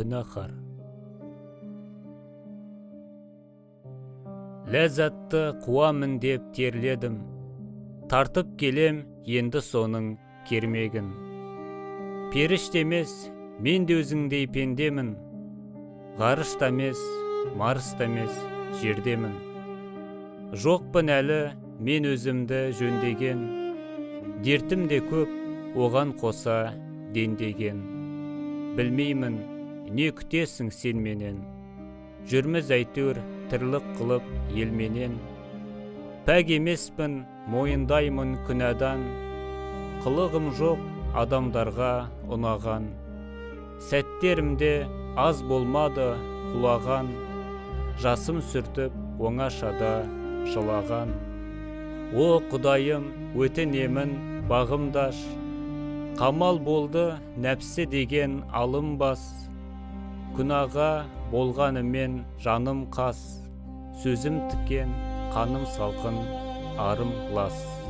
күнәһар. Ләззатты қуамын деп терледім, тартып келем енді соның кермегін. Періште емес, мен де өзіңдей пендемін, ғарышта емес, Марста емес, жердемін. Жоқпын әлі мен өзімді жөндеген, дертім де көп, оған қоса дендеген. Білмеймін, не күтесің сен менен, жүрміз әйтеуір тірлік қылып елменен. Пәк емеспін, мойындаймын күнәдан, қылығым жоқ адамдарға ұнаған. Сәттерімде аз болмады құлаған, жасым сүртіп оңашада жылаған. О Құдайым, өтінемін бағымдаш, қамал болды нәпсі деген алым бас. Күнәға болғанымен жаным қас, сөзім тікен, қаным салқын, арым лас.